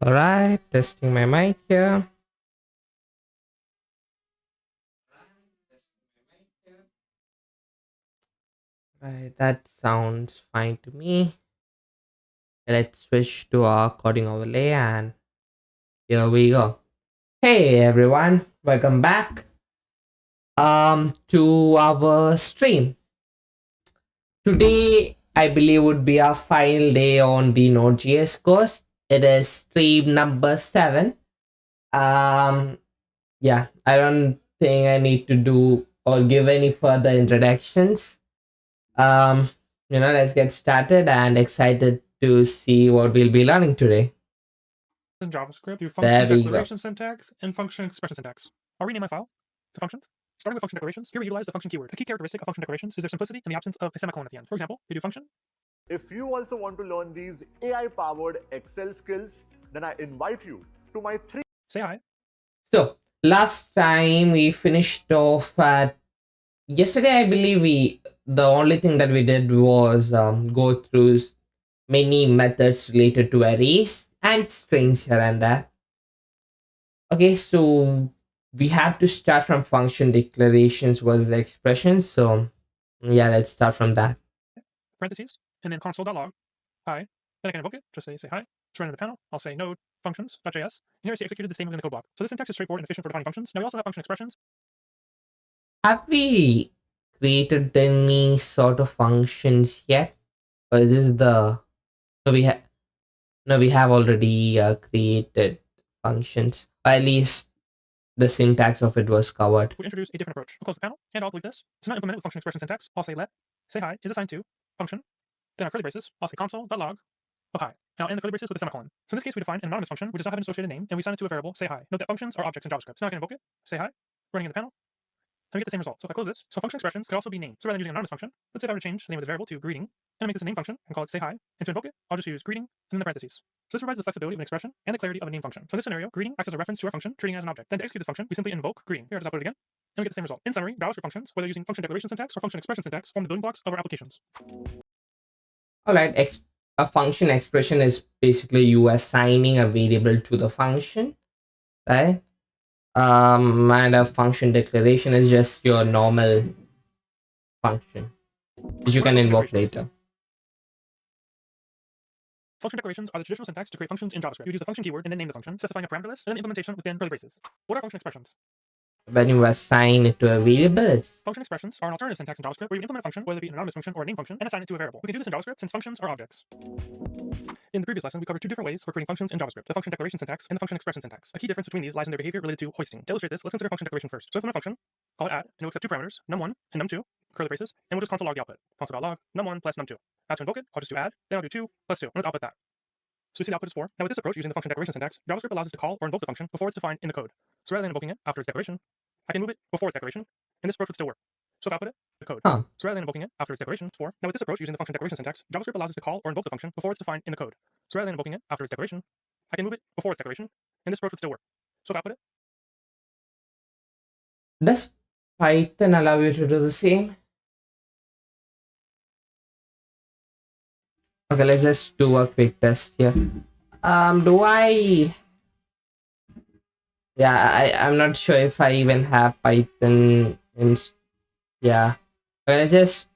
All right, testing my mic here. Right, that sounds fine to me. Let's switch to our coding overlay and here we go. Hey everyone, welcome back to our stream. Today I believe would be our final day on the Node.js course. It is stream number 7. Um yeah, I don't think I need to do or give any further introductions. Um, let's get started and excited to see what we'll be learning today. In JavaScript through There function we go. declaration syntax and function expression syntax. I'll rename my file to functions. Starting with function declarations, here we utilize the function keyword. A key characteristic of function declarations is their simplicity and the absence of a semicolon at the end. For example, we do function. If you also want to learn these AI-powered Excel skills, then I invite you to my Say hi. So last time we finished off at yesterday. I believe the only thing that we did was go through many methods related to arrays and strings here and there. Okay, so we have to start from function declarations versus expressions. So yeah, let's start from that. Parentheses, and then console.log. Hi. Then I can invoke it. Just say hi. It's running in the panel. I'll say node functions.js. And here I see executed the same within the code block. So this syntax is straightforward and efficient for defining functions. Now we also have function expressions. Have we created any sort of functions yet? Or is this the we have already created functions. Or at least the syntax of it was covered. We'll introduce a different approach. We'll close the panel, and I'll delete this. To not implement it with function expression syntax, I'll say let say hi is assigned to function. Then our curly braces, I'll say console.log of hi. Now end the curly braces with a semicolon. So in this case, we define an anonymous function which does not have an associated name, and we assign it to a variable say hi. Note that functions are objects in JavaScript. So now I can invoke it, say hi, running in the panel, and we get the same result. So if I close this, so function expressions could also be named. So rather than using an anonymous function, let's say if I were to change the name of this variable to greeting, and I make this a name function and call it say hi, and to invoke it, I'll just use greeting and then the parentheses. So this provides the flexibility of an expression and the clarity of a name function. So in this scenario, greeting acts as a reference to our function, treating it as an object. Then to execute this function, we simply invoke greeting. Here, I'll just output it again, and we get the same result. In summary, JavaScript functions, whether using function declaration syntax or function expression syntax, form the building blocks of our applications. All right, a function expression is basically you assigning a variable to the function, right? And a function declaration is just your normal function, which you can invoke later. Function declarations are the traditional syntax to create functions in JavaScript. You use the function keyword and then name the function, specifying a parameter list, and then the implementation within curly braces. What are function expressions? When you assign it to a variable, function expressions are an alternative syntax in JavaScript where you implement a function, whether it be an anonymous function or a name function, and assign it to a variable. We can do this in JavaScript since functions are objects. In the previous lesson, we covered two different ways for creating functions in JavaScript, the function declaration syntax and the function expression syntax. A key difference between these lies in their behavior related to hoisting. To illustrate this, let's consider function declaration first. So if I'm a function, call it add, and it'll accept two parameters, num1 and num2, curly braces, and we'll just console log the output. Console.log, num1 plus num2. Now to invoke it, I'll just do add, then I'll do 2 plus 2, and let's output that. So we see the output is 4. Now with this approach, using the function declaration syntax, JavaScript allows us to call or invoke the function before it's defined in the code. So rather than invoking it after its declaration, I can move it before its declaration, and this approach would still work. So if I output it, the code. So rather than invoking it after its declaration, 4. Now with this approach, using the function declaration syntax, JavaScript allows us to call or invoke the function before it's defined in the code. So rather than invoking it after its declaration, I can move it before its declaration, and this approach would still work. So if I output it. Does Python allow you to do the same? Okay, let's just do a quick test here. Do I? Yeah, I'm not sure if I even have Python. Yeah, let's just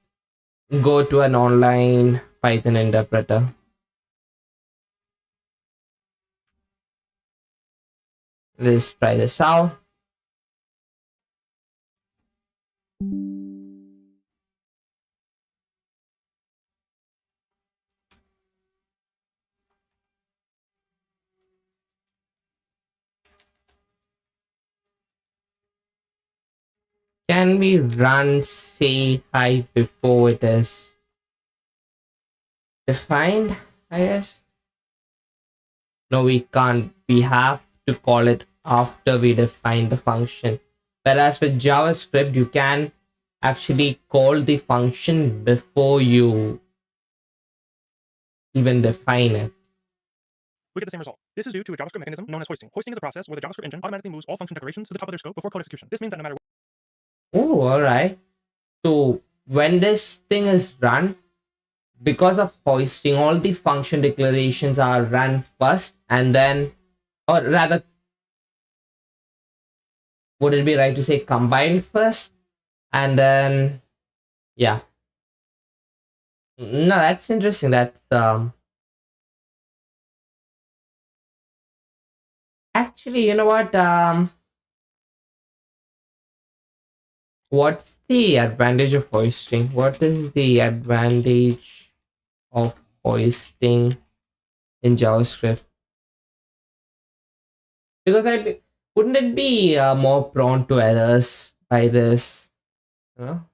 go to an online Python interpreter. Let's try this out. Can we run say hi before it is defined? I guess. No, we can't. We have to call it after we define the function. Whereas with JavaScript, you can actually call the function before you even define it. We get the same result. This is due to a JavaScript mechanism known as hoisting. Hoisting is a process where the JavaScript engine automatically moves all function declarations to the top of their scope before code execution. This means that no matter. Oh, all right. So when this thing is run, because of hoisting, all the function declarations are run first, and then, or rather, would it be right to say compiled first, and then, yeah. No, that's interesting. That's actually, you know what? What's the advantage of hoisting? What is the advantage of hoisting in JavaScript? Because wouldn't it be more prone to errors by this? You know?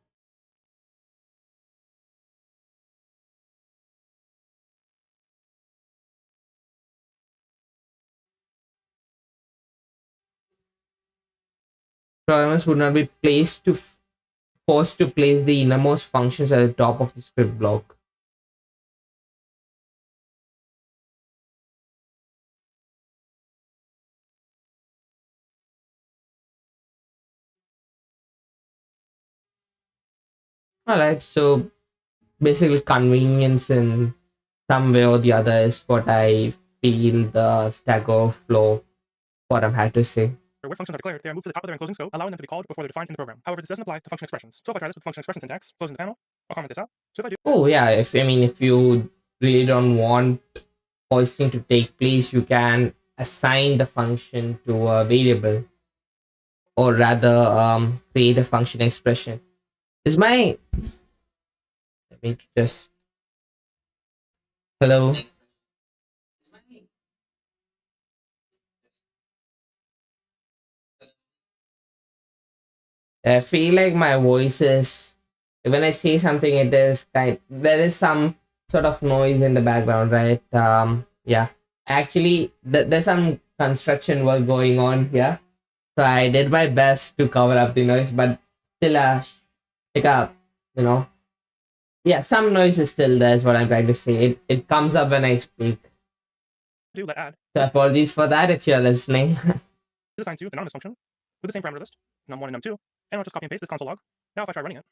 Programmers would not be forced to place the innermost functions at the top of the script block. Alright, so basically convenience in some way or the other is what I feel the Stack Overflow forum had to say. Where functions are declared, they are moved to the top of their enclosing scope, allowing them to be called before they're defined in the program. However, this doesn't apply to function expressions. So if I try this with function expression syntax, closing the panel, I'll comment this out. So if I do, Oh yeah, if you really don't want hoisting to take place, you can assign the function to a variable, or rather create a function expression. Is my let me just hello. I feel like my voice is, when I say something, it is there is some sort of noise in the background, right? Yeah, actually, there's some construction work going on here, so I did my best to cover up the noise, but still, like you know, yeah, some noise is still there. Is what I'm trying to say. It comes up when I speak. let add, So apologies for that if you're listening. this assigns you the anonymous function with the same parameter list, num1 and num2, and I'll just copy and paste this console log. Now if I try running it,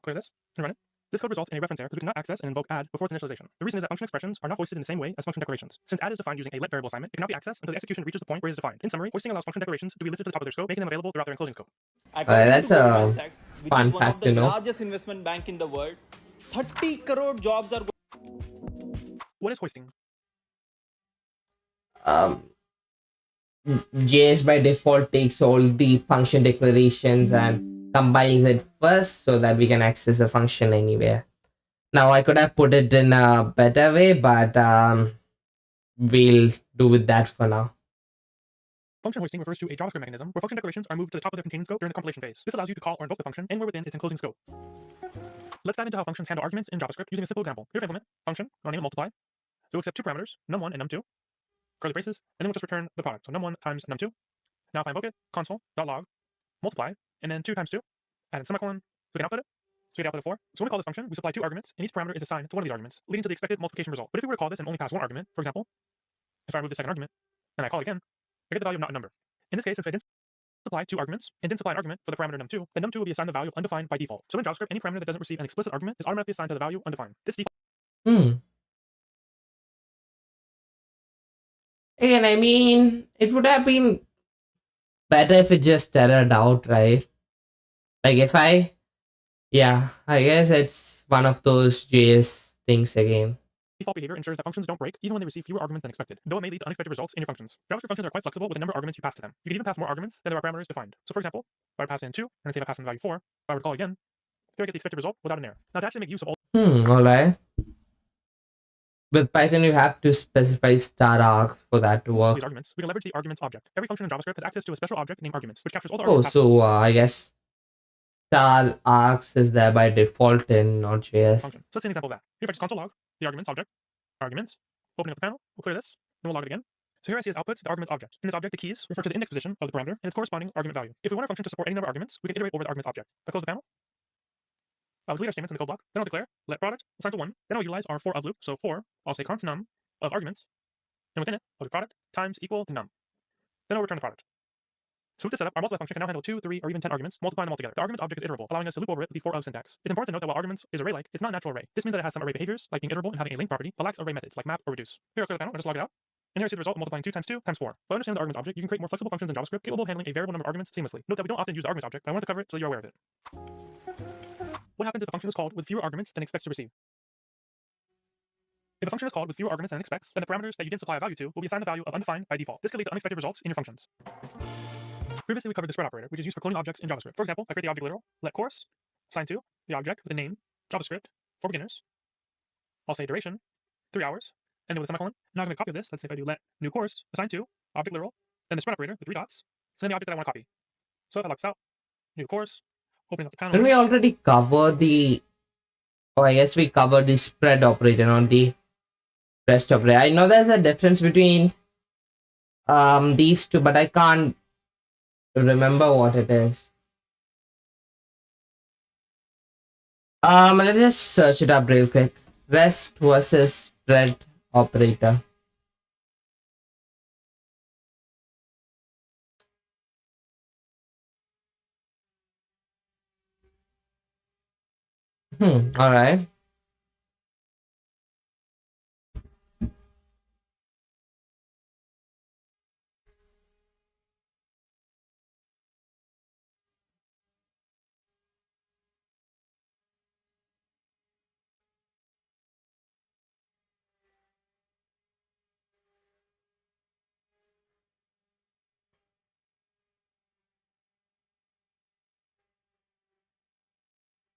clear this, and run it, this code results in a reference error because we cannot access and invoke add before its initialization. The reason is that function expressions are not hoisted in the same way as function declarations. Since add is defined using a let variable assignment, it cannot be accessed until the execution reaches the point where it is defined. In summary, hoisting allows function declarations to be lifted to the top of their scope, making them available throughout their enclosing scope. According That's to Goldman a Sachs, which fun is one of fact the to know. largest investment bank in the world, 30 crore jobs are What is hoisting? Um, JS by default takes all the function declarations and combines it first so that we can access a function anywhere. Now I could have put it in a better way, but we'll do with that for now. Function hoisting refers to a JavaScript mechanism where function declarations are moved to the top of their containing scope during the compilation phase. This allows you to call or invoke the function anywhere within its enclosing scope. Let's dive into how functions handle arguments in JavaScript using a simple example. Here to implement function, I'll name it multiply. It will accept two parameters, num1 and num2, curly braces, and then we'll just return the product. So num1 times num2. Now if I invoke it, console.log, multiply, and then 2 times 2, add in semicolon, so we can output it. So we get output of 4. So when we call this function, we supply two arguments, and each parameter is assigned to one of these arguments, leading to the expected multiplication result. But if we were to call this and only pass one argument, for example, if I remove the second argument, and I call it again, I get the value of not a number. In this case, since I didn't supply two arguments, and didn't supply an argument for the parameter num2, then num2 will be assigned the value of undefined by default. So in JavaScript, any parameter that doesn't receive an explicit argument is automatically assigned to the value undefined. This default Again, I mean, it would have been better if it just errored out, right? Like if I guess it's one of those JS things again. default behavior ensures that functions don't break even when they receive fewer arguments than expected, though it may lead to unexpected results in your functions. JavaScript functions are quite flexible with the number of arguments you pass to them. You can even pass more arguments than there are parameters defined. So for example, if I pass in 2, and say if I pass in the value 4, if I were to call again, here I get the expected result without an error. Now to actually make use of all Alright. With Python, you have to specify star args for that to work. these arguments, we can leverage the arguments object. Every function in JavaScript has access to a special object named arguments, which captures all the Oh, arguments. so I guess star args is there by default in Node.js. Function. So let's see an example of that. Here if I just console log the arguments object, arguments, opening up the panel, we'll clear this, then we'll log it again. So here I see as outputs the arguments object. In this object, the keys refer to the index position of the parameter and its corresponding argument value. If we want our function to support any number of arguments, we can iterate over the arguments object. If I close the panel, I'll delete our statements in the code block. Then I'll declare let product assigned to 1. Then I'll utilize our for of loop. So for, I'll say const num of arguments, and within it, I'll do product times equal to num. Then I'll return the product. So with this setup, our multiply function can now handle 2, 3, or even 10 arguments, multiplying them all together. The argument object is iterable, allowing us to loop over it with the for of syntax. It's important to note that while arguments is array-like, it's not a natural array. This means that it has some array behaviors, like being iterable and having a length property, but lacks array methods like map or reduce. Here, I'll clear the panel and just log it out. And here I see the result of multiplying 2 times 2 times 4. By understanding the arguments object, you can create more flexible functions in JavaScript capable of handling a variable number of arguments seamlessly. Note that we don't often use the arguments object, but I wanted to cover it so that you're aware of it. What happens if a function is called with fewer arguments than it expects to receive? If a function is called with fewer arguments than it expects, then the parameters that you didn't supply a value to will be assigned the value of undefined by default. This could lead to unexpected results in your functions. Previously, we covered the spread operator, which is used for cloning objects in JavaScript. For example, I create the object literal, let course, assign to the object with a name, JavaScript, for beginners. I'll say duration, 3 hours, and then with a semicolon. Now I'm going to copy this. Let's say if I do let new course, assign to, object literal, then the spread operator with 3 dots, and then the object that I want to copy. So if I lock this out, new course, opening up the panel. Didn't we already cover the... Oh, I guess we covered the spread operator, not the rest operator. I know there's a difference between these two, but I can't remember what it is. Let's just search it up real quick. Rest versus spread operator. All right.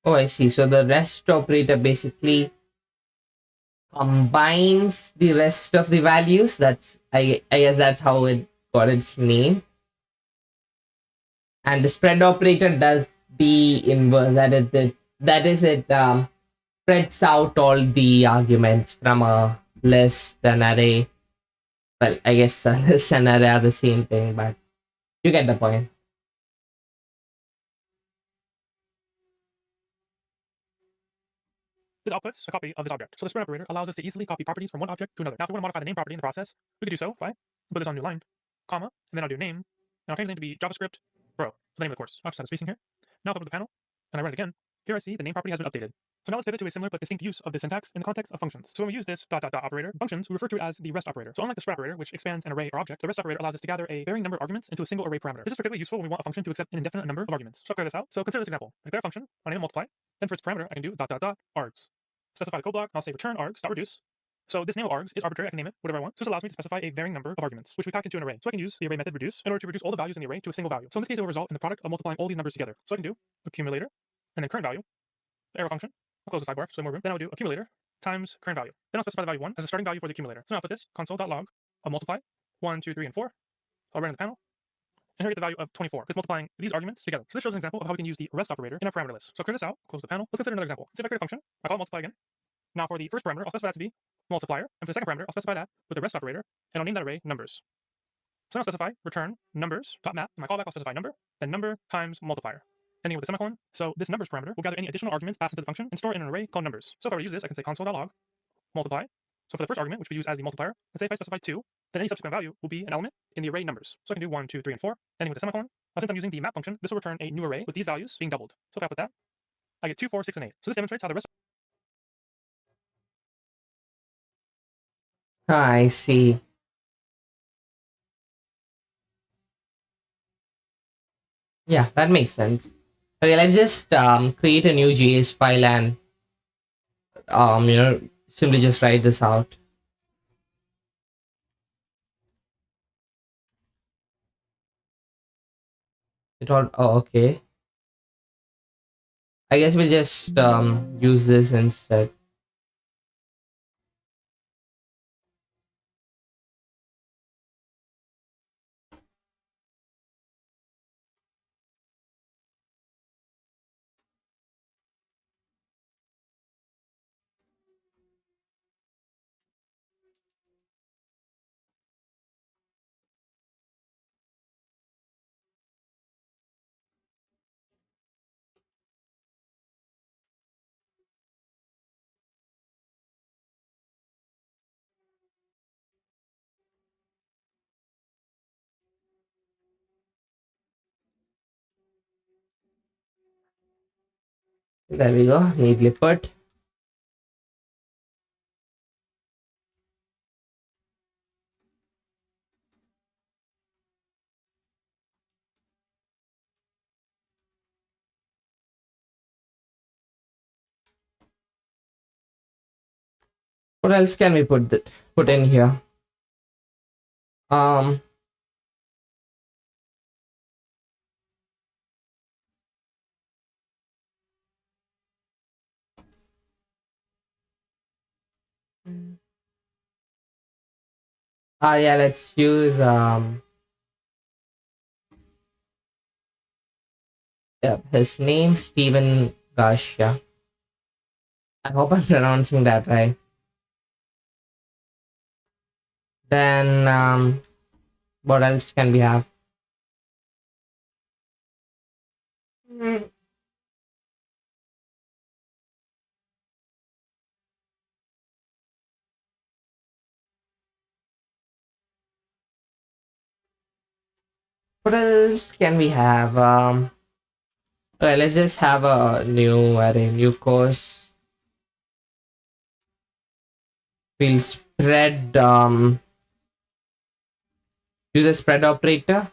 Oh, I see. So the rest operator basically combines the rest of the values. That's I guess that's how it got its name. And the spread operator does the inverse. That is it spreads out all the arguments from a list, an array. Well, I guess a list and array are the same thing, but you get the point. This outputs a copy of this object. So the spread operator allows us to easily copy properties from one object to another. Now, if we want to modify the name property in the process, we could do so by put this on a new line, comma, and then I'll do name, and I'll change the name to be JavaScript Pro for the name of the course. I'll just set a spacing here. Now, if I go to the panel and I run it again, here I see the name property has been updated. So now let's pivot to a similar but distinct use of the syntax in the context of functions. So when we use this dot operator, functions, we refer to it as the rest operator. So unlike the spread operator, which expands an array or object, the rest operator allows us to gather a varying number of arguments into a single array parameter. This is particularly useful when we want a function to accept an indefinite number of arguments. So I'll clear this out. So consider this example. I declare a function, I name it multiply, then for its parameter, I can do args. Specify the code block, I'll say return args.reduce. So this name of args is arbitrary, I can name it whatever I want. So this allows me to specify a varying number of arguments, which we pack into an array. So I can use the array method reduce in order to reduce all the values in the array to a single value. So in this case, it will result in the product of multiplying all these numbers together. So I can do accumulator, and then current value, the arrow function. I'll close the sidebar so I have more room. Then I'll do accumulator times current value. Then I'll specify the value 1 as a starting value for the accumulator. So now I'll put this console.log of multiply 1, 2, 3, and 4. I'll run in the panel. And here I get the value of 24, because multiplying these arguments together. So this shows an example of how we can use the rest operator in our parameter list. So I'll clear this out, close the panel. Let's consider another example. Let's say if I create a function, I call it multiply again. Now for the first parameter, I'll specify that to be multiplier, and for the second parameter, I'll specify that with the rest operator, and I'll name that array numbers. So now I'll specify return numbers.map, and my callback I'll specify number, then number times multiplier, ending with a semicolon. So this numbers parameter will gather any additional arguments passed into the function and store it in an array called numbers. So if I were to use this, I can say console.log multiply. So for the first argument, which we use as the multiplier, and say if I specify 2, then any subsequent value will be an element in the array numbers. So I can do 1, 2, 3, and 4, ending with a semicolon. Now since I'm using the map function, this will return a new array with these values being doubled. So if I put that, I get 2, 4, 6, and 8. So this demonstrates how the rest. I see. Yeah, that makes sense. Okay, let's just create a new JS file and simply just write this out. Okay. I guess we'll just use this instead. There we go. Neatly put. What else can we put in here? Um, yeah, let's use yeah, his name Stephen Garcia. I hope I'm pronouncing that right. Then what else can we have? What else can we have? Okay, let's just have a new course. We'll spread use a spread operator.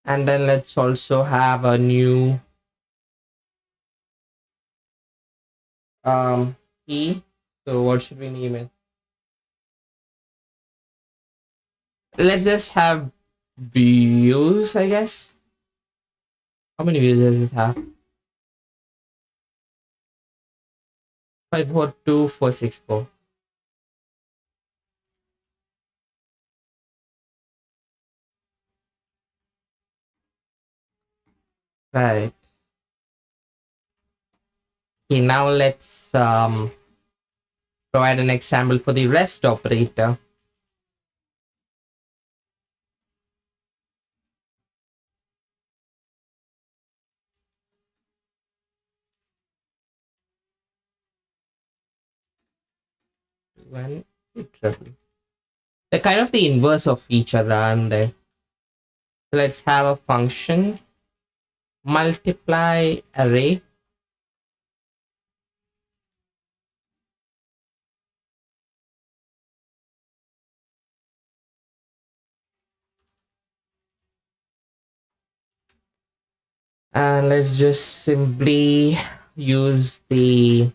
And then let's also have a new key. So what should we name it? Let's just have views, I guess. How many views does it have? 542464. Right. Okay, now let's provide an example for the rest operator. When they're kind of the inverse of each other, aren't they? So let's have a function multiply array. And let's just simply use the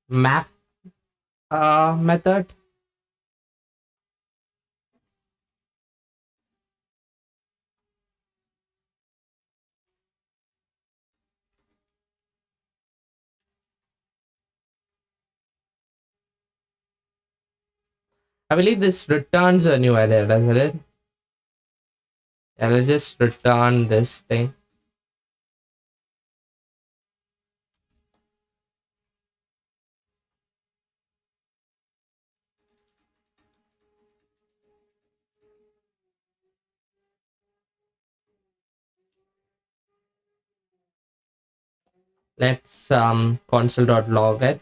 map method. I believe this returns a new array, doesn't it? Yeah, let's just return this thing. Let's console.log it.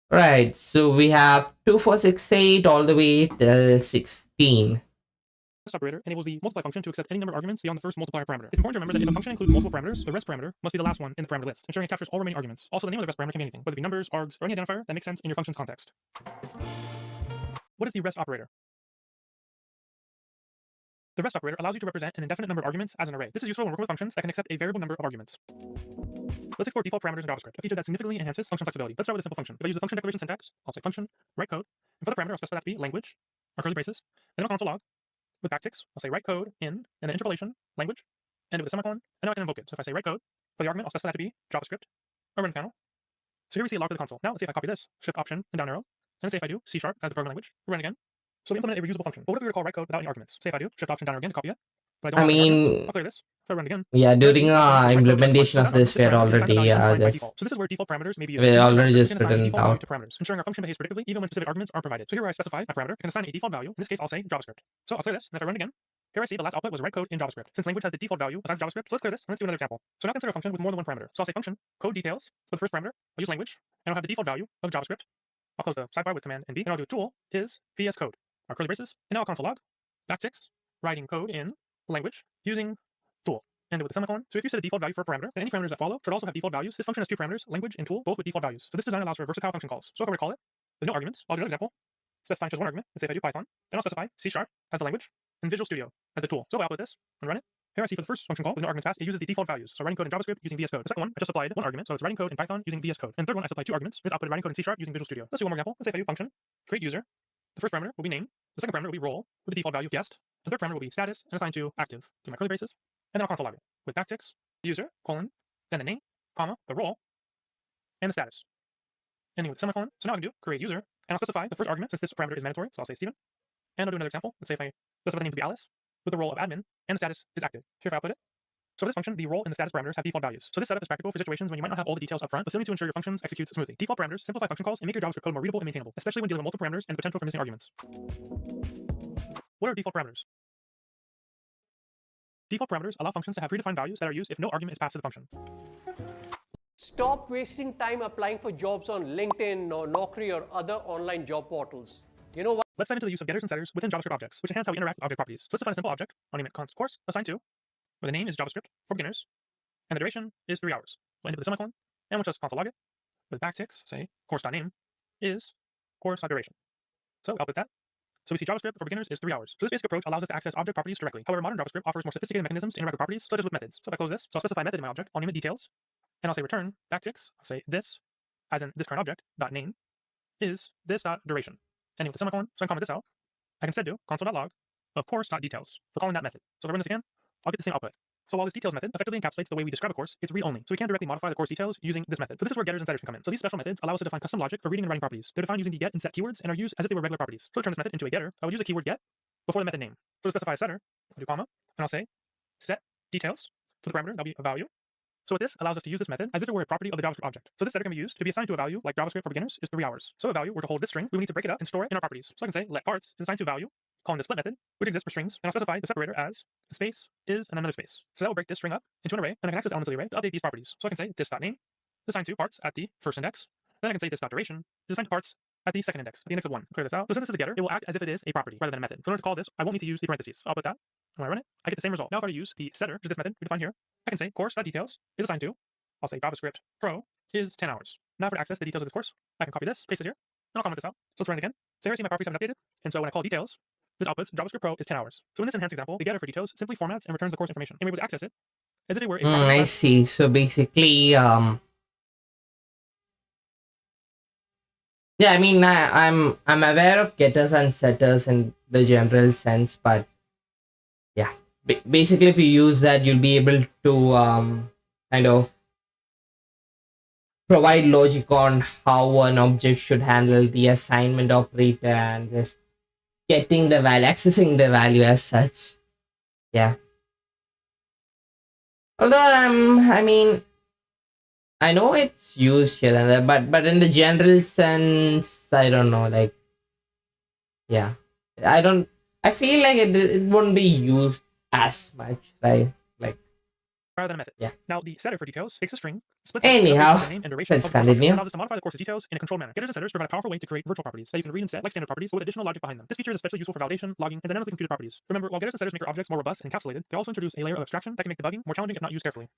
Right, so we have 2468 all the way till 16. Rest operator enables the multiply function to accept any number of arguments beyond the first multiplier parameter. It's important to remember that if a function includes multiple parameters, the rest parameter must be the last one in the parameter list, ensuring it captures all remaining arguments. Also, the name of the rest parameter can be anything, whether it be numbers, args, or any identifier that makes sense in your function's context. What is the rest operator? The rest operator allows you to represent an indefinite number of arguments as an array. This is useful when working with functions that can accept a variable number of arguments. Let's explore default parameters in JavaScript, a feature that significantly enhances function flexibility. Let's start with a simple function. If I use the function declaration syntax, I'll say function, write code, and for the parameter, I'll specify that to be language, or curly braces, and then I'll console log. With backticks, I'll say write code in, and then interpolation, language, and with a semicolon, and now I can invoke it. So if I say write code, for the argument, I'll specify that to be JavaScript, or run panel. So here we see a log to the console. Now let's see if I copy this, shift option and down arrow, and say if I do C# as the program language, run again. So we implemented a reusable function. But what if we were to call write code without any arguments? Say if I do, shift option down arrow again to copy it. But I don't have any arguments. I'll clear this. If I run again. Yeah, during implementation of this, we're already just so this is where default parameters may be we're already just written out to parameters, ensuring our function behaves predictably even when specific arguments aren't provided. So here where I specify my parameter, I can assign a default value. In this case, I'll say JavaScript. So I'll clear this, and if I run again, Here I see the last output was write code in JavaScript. Since language has the default value assigned to JavaScript, so let's clear this and let's do another example. So now consider a function with more than one parameter. So I'll say function code details for the first parameter. I'll use language and I'll have the default value of JavaScript. I'll close the sidebar with command and B, and I'll do tool is VS Code. Our curly braces, and now I'll console log backticks writing code in language using tool. And with the semicolon. So if you set a default value for a parameter, then any parameters that follow should also have default values. This function has two parameters, language and tool, both with default values. So this design allows for versatile function calls. So if I were to call it with no arguments, I'll do an example, specifying just one argument. And say if I do Python, then I'll specify C# as the language and Visual Studio as the tool. So I'll output this and run it. Here I see for the first function call with no arguments passed, it uses the default values. So writing code in JavaScript using VS Code. The second one, I just applied one argument, so it's writing code in Python using VS Code. And the third one, I supplied two arguments. This output writing code in C# using Visual Studio. Let's do one more example. Let's say if I do function create user, the first parameter will be name, the second parameter will be role with the default value of guest, and the third parameter will be status and assigned to active. Do my curly braces, and then I'll console log it with backticks, user, colon, then the name, comma, the role, and the status. Ending with semicolon. So now I can do create user, and I'll specify the first argument since this parameter is mandatory. So I'll say Steven, and I'll do another example. Let's say if I specify the name to be Alice with the role of admin, and the status is active. Here if I output it. So for this function, the role and the status parameters have default values. So this setup is practical for situations when you might not have all the details up front, but still need to ensure your functions execute smoothly. Default parameters simplify function calls and make your JavaScript code more readable and maintainable, especially when dealing with multiple parameters and the potential for missing arguments. What are default parameters? Default parameters allow functions to have predefined values that are used if no argument is passed to the function. Stop wasting time applying for jobs on LinkedIn or Naukri or other online job portals. You know what? Let's dive into the use of getters and setters within JavaScript objects, which enhance how we interact with object properties. So let's define a simple object. I'll name it const course assigned to, where the name is JavaScript for beginners, and the duration is 3 hours. We'll end it with a semicolon, and we'll just console log it with backticks, say course.name is course.duration. So output that. So we see JavaScript for beginners is 3 hours. So this basic approach allows us to access object properties directly. However, modern JavaScript offers more sophisticated mechanisms to interact with properties, such as with methods. So if I close this, so I'll specify a method in my object, I'll name it details, and I'll say return backticks, I'll say this, as in this current object, dot name, is this dot duration. Ending with a semicolon, so I can comment this out. I can instead do console.log of course.details for calling that method. So if I run this again, I'll get the same output. So while this details method effectively encapsulates the way we describe a course, it's read-only. So we can't directly modify the course details using this method. So this is where getters and setters can come in. So these special methods allow us to define custom logic for reading and writing properties. They're defined using the get and set keywords and are used as if they were regular properties. So to turn this method into a getter, I would use a keyword get before the method name. So to specify a setter, I'll do comma, and I'll say set details for the parameter, that'll be a value. So what this allows us to use this method as if it were a property of the JavaScript object. So this setter can be used to be assigned to a value like JavaScript for beginners is 3 hours. So a value were to hold this string, we would need to break it up and store it in our properties. So I can say let parts is assigned to a value, calling the split method, which exists for strings, and I'll specify the separator as a space is and then another space. So that will break this string up into an array, and I can access the elements of the array to update these properties. So I can say this.name is assigned to parts at the first index. Then I can say this.duration is assigned to parts at the second index, at the index of 1. Clear this out. So since this is a getter, it will act as if it is a property rather than a method. So in order to call this, I won't need to use the parentheses. So I'll put that. When I run it, I get the same result. Now if I were to use the setter, which is this method we define here, I can say course.details is assigned to, I'll say JavaScript Pro is 10 hours. Now for to access the details of this course, I can copy this, paste it here, and I'll comment this out. So let's run it again. So here I see my properties have been updated, and so when I call details, this outputs JavaScript Pro is 10 hours. So in this enhanced example, the getter for details simply formats and returns the course information, and we're able to access it as if it were a property. I see. So basically, yeah, I mean, I'm aware of getters and setters in the general sense, but yeah, basically, if you use that, you'll be able to kind of provide logic on how an object should handle the assignment operator and just getting the value, accessing the value as such. Yeah. Although I mean, I know it's used here and there, but in the general sense, I don't know. Like, yeah, I feel like it won't be used as much, right? Like, rather than a method. Yeah. Now the setter for details takes a string, splits anyhow, the name and duration let's of the course object, continue. and allows us to modify the course's details in a controlled manner. Getters and setters provide a powerful way to create virtual properties that you can read and set like standard properties, but with additional logic behind them. This feature is especially useful for validation, logging, and dynamically computed properties. Remember, while getters and setters make our objects more robust and encapsulated, they also introduce a layer of abstraction that can make debugging more challenging if not used carefully.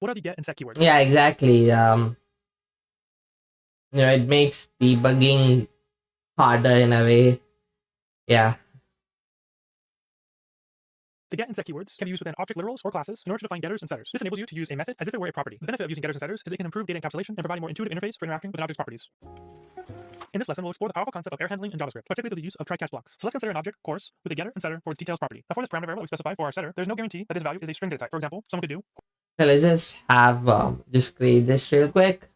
What are the get and set keywords? Yeah, exactly. It makes debugging harder in a way. Yeah. The get and set keywords can be used within object literals or classes in order to define getters and setters. This enables you to use a method as if it were a property. The benefit of using getters and setters is it can improve data encapsulation and provide a more intuitive interface for interacting with an object's properties. In this lesson, we'll explore the powerful concept of error handling in JavaScript, particularly through the use of try-catch blocks. So let's consider an object course with a getter and setter for its details property. Now for this parameter variable that we specify for our setter, there's no guarantee that this value is a string data type. For example, someone could do. So let's just have just create this real quick.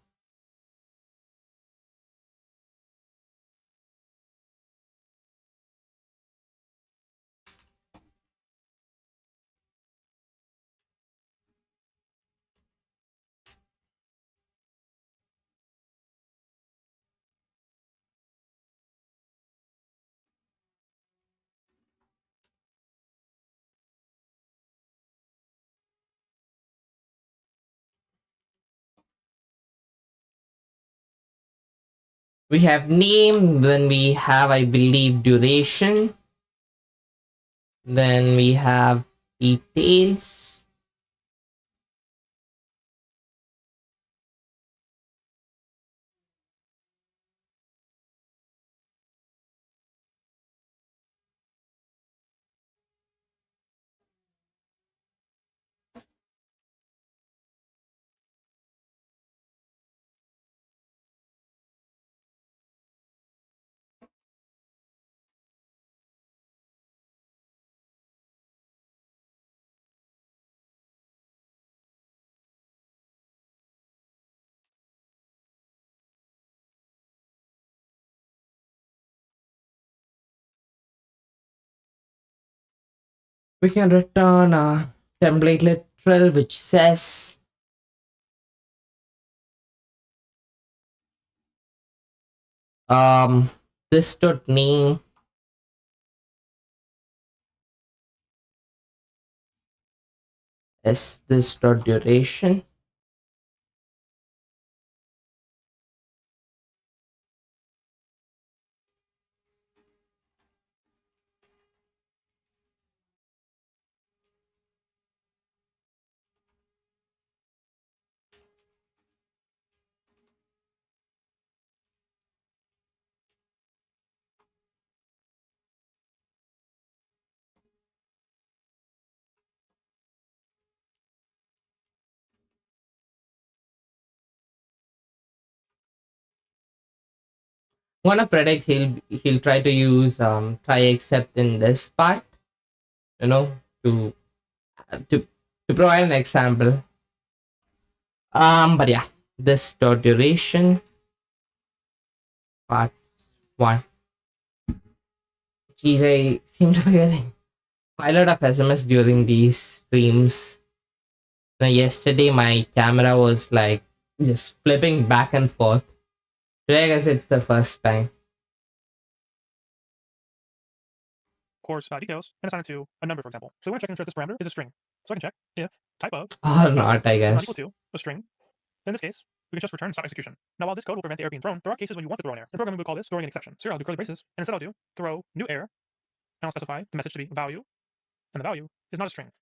We have name, then we have, I believe, duration. Then we have details. We can return a template literal which says this dot name is this dot duration. Wanna predict he'll try to use try except in this part, you know, to to to provide an example. But yeah, this dot duration part one. Geez, I seem to be getting a lot of SMS during these streams. Now, yesterday my camera was like just flipping back and forth. Today I guess it's the first time. Course details and assign it to a number, for example. So we want to check and ensure this parameter is a string. So I can check if type of Or not, I is not guess. equal to a string. In this case, we can just return stop execution. Now, while this code will prevent the error being thrown, there are cases when you want to throw an error. In programming, we call this throwing an exception. So here I'll do curly braces, and instead I'll do throw new error, and I'll specify the message to be value, and the value is not a string.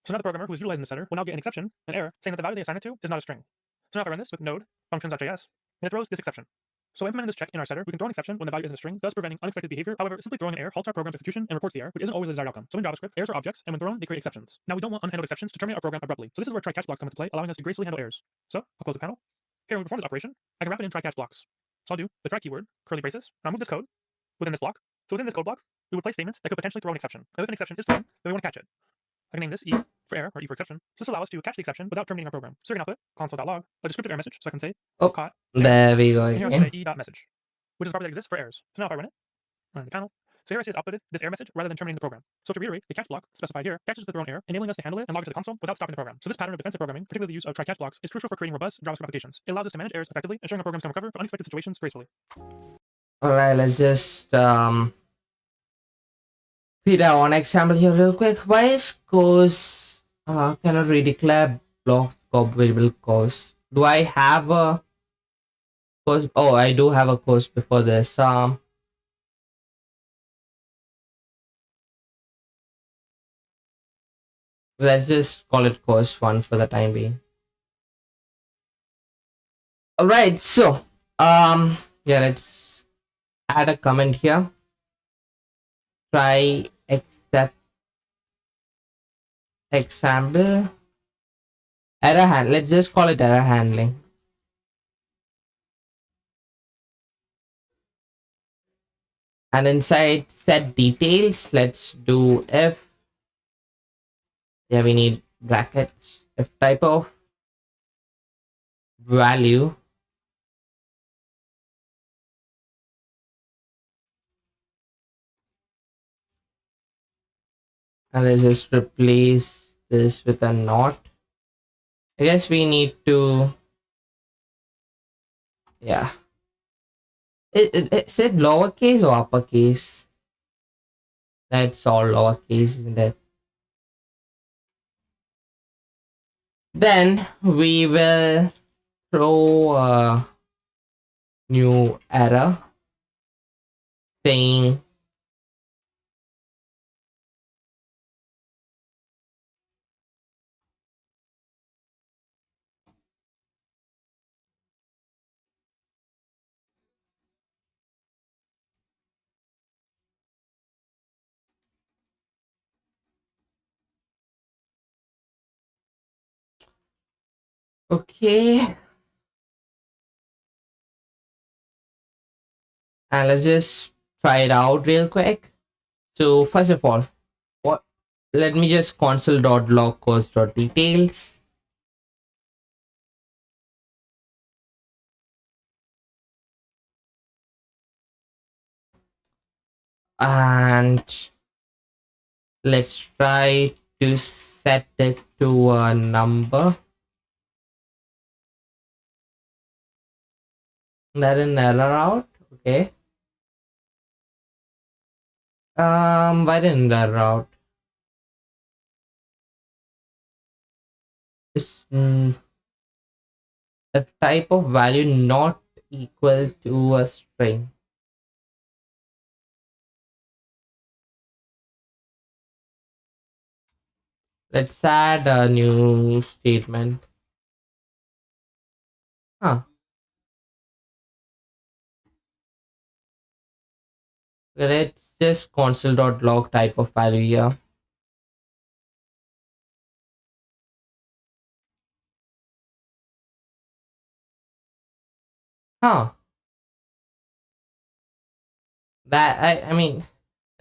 So now the programmer who is utilizing the setter will now get an exception, an error, saying that the value they assign it to is not a string. So now if I run this with node functions.js, and it throws this exception. So implementing this check in our setter, we can throw an exception when the value isn't a string, thus preventing unexpected behavior. However, simply throwing an error halts our program's execution and reports the error, which isn't always the desired outcome. So in JavaScript, errors are objects, and when thrown, they create exceptions. Now we don't want unhandled exceptions to terminate our program abruptly. So this is where try catch blocks come into play, allowing us to gracefully handle errors. So I'll close the panel. Here, when we perform this operation, I can wrap it in try catch blocks. So I'll do the try keyword, curly braces, and I'll move this code within this block. So within this code block, we would place statements that could potentially throw an exception. Now if an exception is thrown, then we want to catch it. I can name this E for error or E for exception. So this will allow us to catch the exception without terminating our program. So we can output console.log, a descriptive error message, so I can say Oh, caught. there we go And here I can again. say e.message, which is a property that exists for errors. So now if I run it, run the panel. So here I see it's outputted this error message rather than terminating the program. So to reiterate, the catch block specified here catches the thrown error, enabling us to handle it and log it to the console without stopping the program. So this pattern of defensive programming, particularly the use of try catch blocks, is crucial for creating robust JavaScript applications. It allows us to manage errors effectively, ensuring our programs can recover from unexpected situations gracefully. Alright, let's just read out one example here real quick. Why is course cannot redeclare block scope variable course? Do I have a course? Oh, I do have a course before this. Let's just call it course one for the time being. Alright, so yeah, let's add a comment here. Try except example error hand. Let's just call it error handling. And inside set details, let's do if. Yeah, we need brackets. If type of value and let's just replace this with a not. I guess we need to, yeah. Is it lowercase or uppercase? That's all lowercase, isn't it? Then we will throw new error saying okay. And let's just try it out real quick. So first of all, what let me just console.log course.details. And let's try to set it to a number. Let an error out. Okay. Why didn't error out? Is a type of value not equal to a string. Let's add a new statement. Huh. Let's just console.log type of value here. Huh. That I mean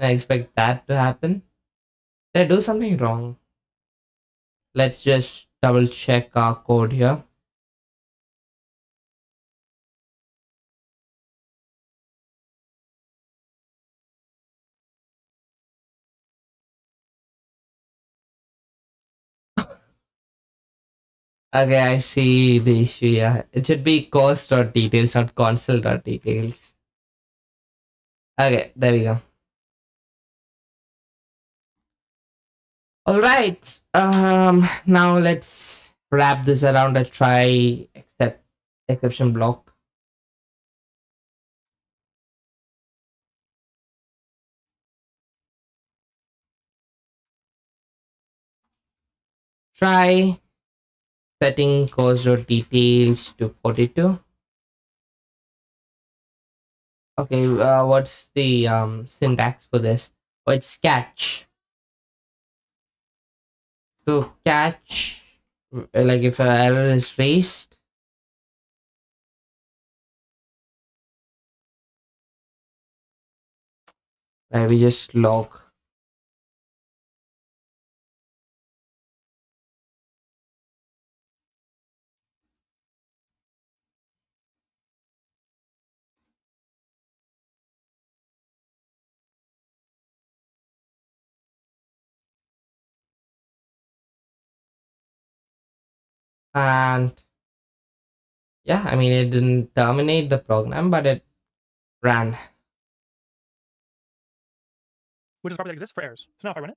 I expect that to happen. Did I do something wrong? Let's just double check our code here. Okay, I see the issue here. It should be course.details, not console.details. Okay, there we go. All right. Now let's wrap this around a try exception block. Try setting course.details to 42. Okay, what's the syntax for this? Oh, it's catch. So catch, like if an error is raised, we just log. And yeah, I mean, it didn't terminate the program, but it ran. Which is a property that exists for errors. So now if I run it,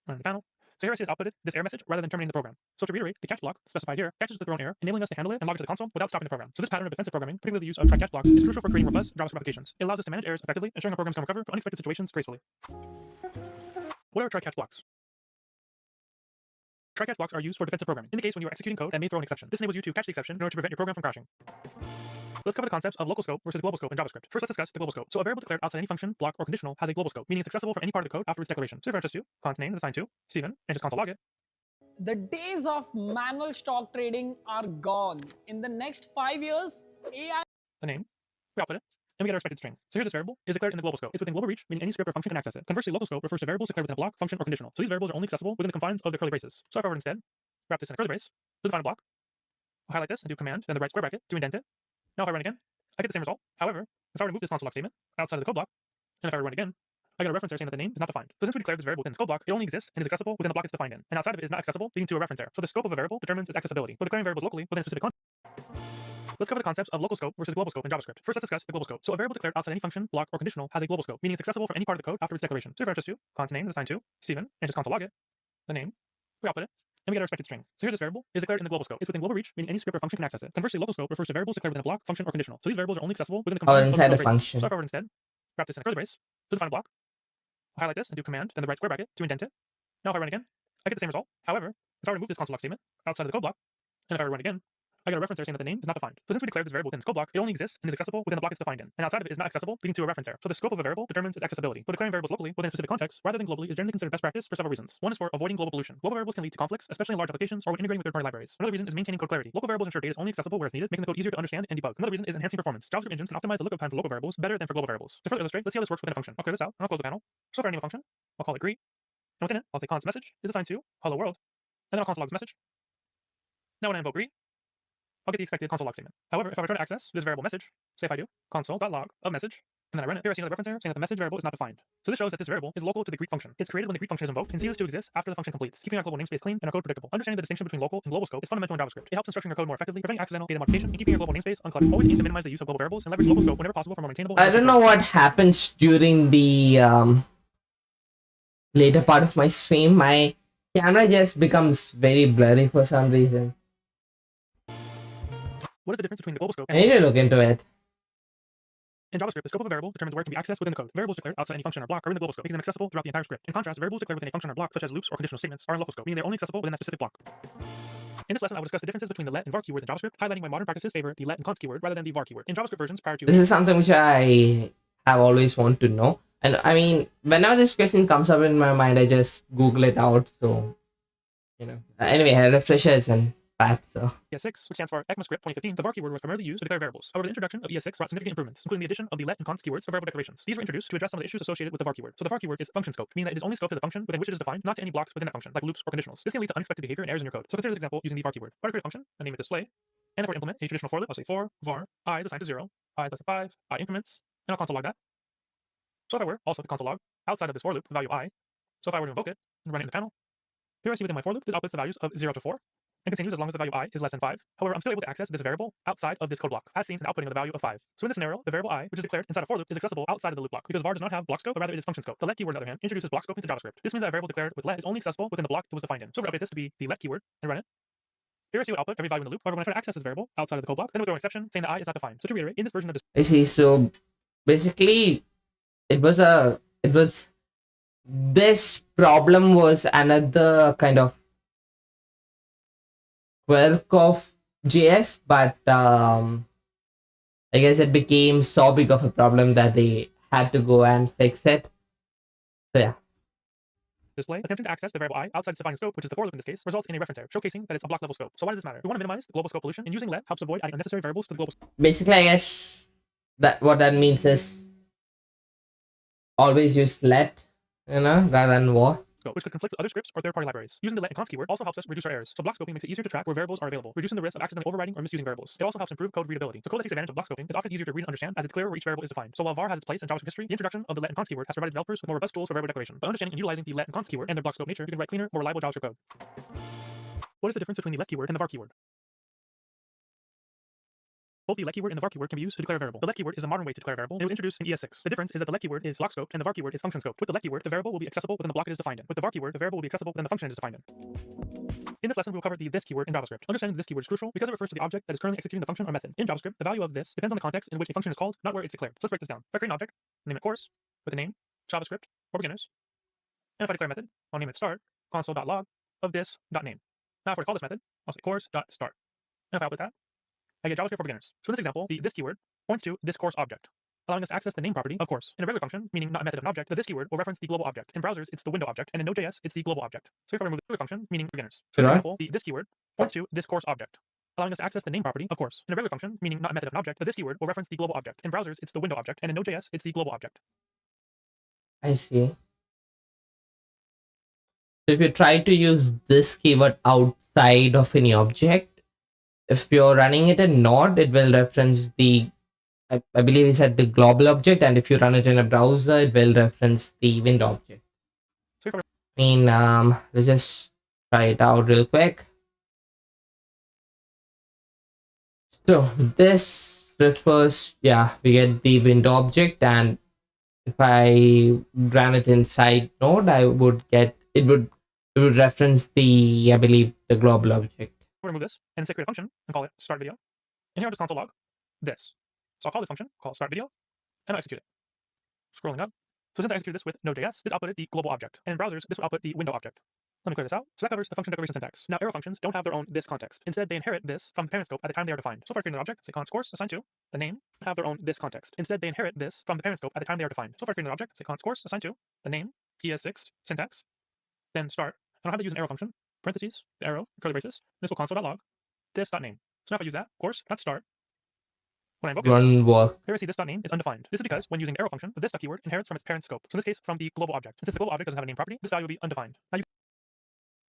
run the panel. So here I see it's outputted this error message rather than terminating the program. So to reiterate, the catch block specified here catches the thrown error, enabling us to handle it and log it to the console without stopping the program. So this pattern of defensive programming, particularly the use of try catch blocks, is crucial for creating robust JavaScript applications. It allows us to manage errors effectively, ensuring our programs can recover from unexpected situations gracefully. What are try catch blocks? Try catch blocks are used for defensive programming. In the case when you are executing code and may throw an exception. This enables you to catch the exception in order to prevent your program from crashing. Let's cover the concepts of local scope versus global scope in JavaScript. First, let's discuss the global scope. So a variable declared outside any function, block, or conditional has a global scope, meaning it's accessible from any part of the code after its declaration. So if I just do const name is assigned to Steven and just console log it. The days of manual stock trading are gone. In the next 5 years, AI... The name, we output it, and we get our expected string. So here this variable is declared in the global scope. It's within global reach, meaning any script or function can access it. Conversely, local scope refers to variables declared within a block, function, or conditional. So these variables are only accessible within the confines of the curly braces. So if I were instead wrap this in a curly brace, to define a block, I'll highlight this and do command, then the right square bracket to indent it. Now if I run again, I get the same result. However, if I remove this console log statement outside of the code block, and if I run again, I get a reference there saying that the name is not defined. So since we declared this variable within the code block, it only exists and is accessible within the block it's defined in. And outside of it is not accessible, leading to a reference error. So the scope of a variable determines its accessibility. But declaring variables locally within a specific context. Let's cover the concepts of local scope versus global scope in JavaScript. First, let's discuss the global scope. So a variable declared outside any function, block, or conditional has a global scope, meaning it's accessible from any part of the code after its declaration. So if I just do const name is assigned to Steven and just console log it, the name, we output it, and we get our expected string. So here this variable is declared in the global scope. It's within global reach, meaning any script or function can access it. Conversely, local scope refers to variables declared within a block, function, or conditional. So these variables are only accessible within the Or confines of inside the a braces. function. So if I were to instead wrap this in a curly brace to define a block, I'll highlight this and do command, then the right square bracket to indent it. Now if I run again, I get the same result. However, if I remove this console log statement outside of the code block, and if I run again, I get a reference error saying that the name is not defined. So since we declared this variable within this code block, it only exists and is accessible within the block it's defined in. And outside of it is not accessible, leading to a reference error. So the scope of a variable determines its accessibility. But declaring variables locally within a specific context rather than globally is generally considered best practice for several reasons. One is for avoiding global pollution. Global variables can lead to conflicts, especially in large applications or when integrating with third-party libraries. Another reason is maintaining code clarity. Local variables ensure data is only accessible where it's needed, making the code easier to understand and debug. Another reason is enhancing performance. JavaScript engines can optimize the lookup time for local variables better than for global variables. To further illustrate, let's see how this works within a function. I'll clear this out and I'll close the panel. So if I name a function, I'll call it greet. And within it, I'll say const message is assigned to hello world, and then I'll console log this message. Now when I invoke greet, I'll get the expected console log statement. However, if I return to access this variable message, say if I do console.log of message, and then I run it, here I see another reference error saying that the message variable is not defined. So this shows that this variable is local to the greet function. It's created when the greet function is invoked and ceases to exist after the function completes, keeping our global namespace clean and our code predictable. Understanding the distinction between local and global scope is fundamental in JavaScript. It helps in structuring your code more effectively, preventing accidental data modification, and keeping your global namespace uncluttered. Always aim to minimize the use of global variables and leverage global scope whenever possible for more maintainable. I don't know what happens during the later part of my stream. My camera just becomes very blurry for some reason. What is the difference between the global scope I need to look into it. In JavaScript, the scope of a variable determines where it can be accessed within the code. Variables declared outside any function or block are in the global scope, making them accessible throughout the entire script. In contrast, variables declared within a function or block, such as loops or conditional statements, are in local scope, meaning they're only accessible within that specific block. In this lesson, I will discuss the differences between the let and var keywords in JavaScript, highlighting why modern practices favor the let and const keyword rather than the var keyword. In JavaScript versions prior to This is something which I have always wanted to know. And I mean, whenever this question comes up in my mind, I just Google it out. So, you know. Anyway, refreshers and paths. So. ES6, which stands for ECMAScript 2015, the var keyword was primarily used to declare variables. However, the introduction of ES6 brought significant improvements, including the addition of the let and const keywords for variable declarations. These were introduced to address some of the issues associated with the var keyword. So the var keyword is function scope, meaning that it is only scoped to the function within which it is defined, not to any blocks within that function, like loops or conditionals. This can lead to unexpected behavior and errors in your code. So consider this example using the var keyword. If I create a function, I name it display, and if I implement a traditional for loop, I'll say for var I is assigned to 0, I is less than 5, I increments, and I'll console log that. So if I were also to console log outside of this for loop the value I, so if I were to invoke it and run it in the panel, here I see within my for loop this outputs the values of 0 to 4 and continues as long as the value I is less than 5. However, I'm still able to access this variable outside of this code block, as seen in the outputting of the value of 5. So in this scenario, the variable I, which is declared inside a for loop, is accessible outside of the loop block because var does not have block scope, but rather it is function scope. The let keyword, on the other hand, introduces block scope into JavaScript. This means that a variable declared with let is only accessible within the block it was defined in. So if I update this to be the let keyword and run it, here I see what output every value in the loop. However, when I try to access this variable outside of the code block, then it will throw an exception saying that I is not defined. So to reiterate, in this version of this, I see. So basically, this problem was another kind of quirk of JS, but I guess it became so big of a problem that they had to go and fix it. So yeah. display, attempting to access the variable I outside its defined scope, which is the for loop in this case, results in a reference error, showcasing that it's a block level scope. So why does this matter? We want to minimize the global scope pollution, and using let helps avoid adding unnecessary variables to the global scope. Basically, I guess that what that means is always use let, rather than var. Which could conflict with other scripts or third-party libraries. Using the let and const keyword also helps us reduce our errors. So block scoping makes it easier to track where variables are available, reducing the risk of accidentally overriding or misusing variables. It also helps improve code readability. So code that takes advantage of block scoping is often easier to read and understand as it's clear where each variable is defined. So while var has its place in JavaScript history, the introduction of the let and const keyword has provided developers with more robust tools for variable declaration. By understanding and utilizing the let and const keyword and their block scope nature, you can write cleaner, more reliable JavaScript code. What is the difference between the let keyword and the var keyword? Both the let keyword and the var keyword can be used to declare a variable. The let keyword is a modern way to declare a variable, and it was introduced in ES6. The difference is that the let keyword is block scoped and the var keyword is function scoped. With the let keyword, the variable will be accessible within the block it is defined in. With the var keyword, the variable will be accessible within the function it is defined in. In this lesson, we will cover the this keyword in JavaScript. Understanding this keyword is crucial because it refers to the object that is currently executing the function or method. In JavaScript, the value of this depends on the context in which a function is called, not where it's declared. So let's break this down. If I create an object, name it course, with the name JavaScript for beginners, and if I declare a method, I'll name it start console.log of this.name. Now if I call this method, I'll say course.start. And if I output that, I get JavaScript for beginners. So in this example, the this keyword points to this course object, allowing us to access the name property of course. In a regular function, meaning not a method of an object, the this keyword will reference the global object. In browsers, it's the window object, and in Node.js, it's the global object. So if I remove the regular function, meaning beginners. So in this example, the this keyword points to this course object, allowing us to access the name property of course. In a regular function, meaning not a method of an object, the this keyword will reference the global object. In browsers, it's the window object, and in Node.js, it's the global object. I see. So if you try to use this keyword outside of any object, if you're running it in Node, it will reference the, I believe he said the global object, and if you run it in a browser, it will reference the window object. So if I mean, let's just try it out real quick. So this refers, we get the window object, and if I ran it inside Node, I would get, it would it would reference the, I believe, the global object. We're gonna remove this and say create a function and call it start video. And here I'll just console log this. So I'll call this function, call start video, and I'll execute it. Scrolling up. So since I executed this with Node.js, this outputted the global object. And in browsers, this will output the window object. Let me clear this out. So that covers the function declaration syntax. Now arrow functions don't have their own this context. Instead, they inherit this from the parent scope at the time they are defined. So for creating an object, say const course assigned to the name, have their own this context. Instead, they inherit this from the parent scope at the time they are defined. So for creating an object, say const course assigned to the name, ES6 syntax, then start. I don't have to use an arrow function, parentheses, the arrow, curly braces. This will console.log this.name. So now if I use that, course, that's start. When I invoke it, One work. here I see this.name is undefined. This is because when using the arrow function, the this keyword inherits from its parent scope. So in this case, from the global object. And since the global object doesn't have a name property, this value will be undefined. Now you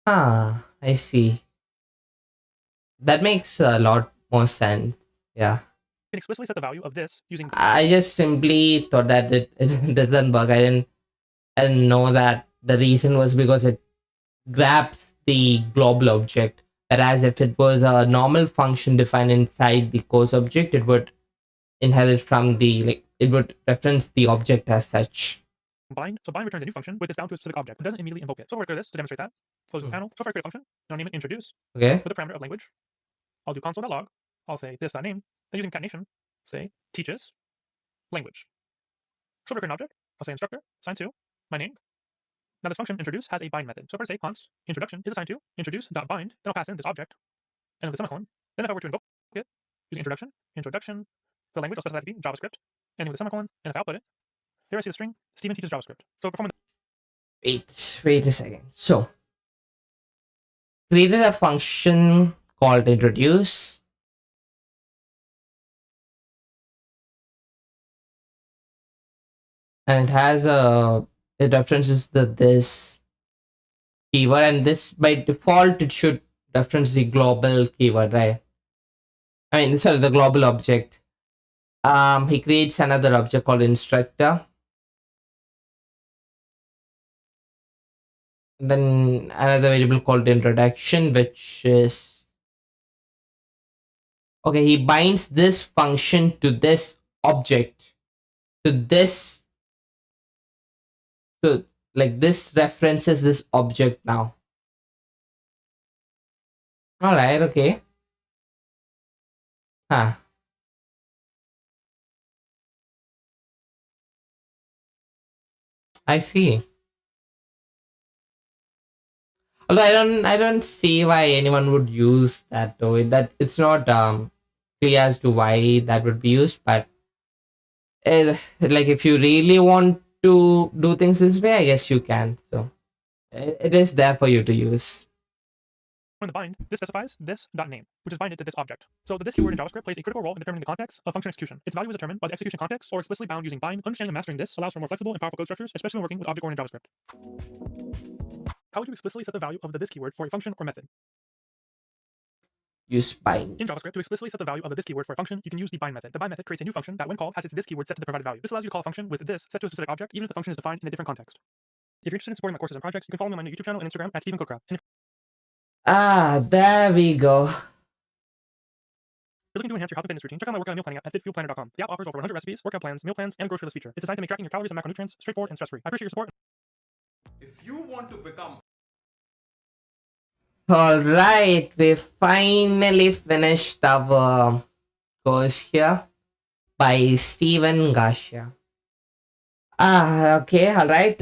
I see. That makes a lot more sense. Yeah. can explicitly set the value of this using I just simply thought that it doesn't work. I didn't know that the reason was because it grabs the global object. Whereas if it was a normal function defined inside the course object, it would inherit from the, like, it would reference the object as such. bind. So bind returns a new function with this bound to a specific object. It doesn't immediately invoke it. So we're going to clear this to demonstrate that. Close the panel. So if I create a function, and I'll name it introduce Okay. with a parameter of language. I'll do console.log. I'll say this.name. Then using concatenation, say teaches language. So if I create an object, I'll say instructor assigned to my name. Now this function introduce has a bind method. So if I say const introduction is assigned to introduce.bind, then I'll pass in this object and with the semicolon. Then if I were to invoke it using introduction, the language I'll specify that to be JavaScript, and with a semicolon, and if I output it, here I see the string Steven teaches JavaScript. So performing Wait a second. So created a function called introduce. And it references this keyword, and this by default it should reference the global keyword, right? I mean, sorry, the global object. He creates another object called instructor. Then another variable called introduction, which is okay. He binds this function to this object, to this. So like this references this object now. All right. Okay. Huh. I see. Although I don't see why anyone would use that though. That it's not clear as to why that would be used, but like if you really want to do things this way, I guess you can. So it is there for you to use. the bind, this specifies this.name, which is binded to this object. So the this keyword in JavaScript plays a critical role in determining the context of function execution. Its value is determined by the execution context or explicitly bound using bind. Understanding and mastering this allows for more flexible and powerful code structures, especially when working with object-oriented JavaScript. How would you explicitly set the value of the this keyword for a function or method? Use bind. In JavaScript, to explicitly set the value of the this keyword for a function, you can use the bind method. The bind method creates a new function that, when called, has its this keyword set to the provided value. This allows you to call a function with this set to a specific object, even if the function is defined in a different context. If you're interested in supporting my courses and projects, you can follow me on my new YouTube channel and Instagram at Stephen Cookcraft. And if There we go. you're looking to enhance your health and fitness routine, check out my workout and meal planning app at fitfuelplanner.com. The app offers over 100 recipes, workout plans, meal plans, and a grocery list feature. It's designed to make tracking your calories and macronutrients straightforward and stress-free. I appreciate your support. If you want to become All right, we finally finished our course here by Stephen Garcia. Okay, all right.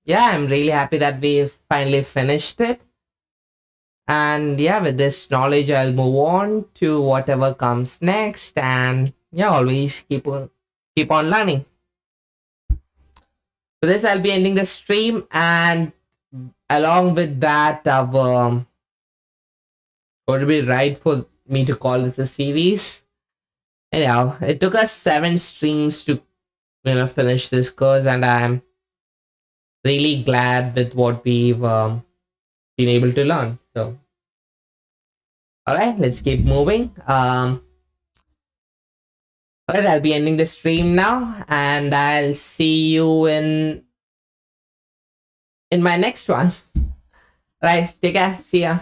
Yeah, I'm really happy that we finally finished it. And yeah, with this knowledge, I'll move on to whatever comes next. And yeah, always keep on learning. For this, I'll be ending the stream, and along with that, would it be right for me to call it a series? Anyhow, it took us 7 streams to finish this course, and I'm really glad with what we've been able to learn. So all right, let's keep moving. All right, I'll be ending the stream now, and I'll see you in my next one. All right, take care. See ya.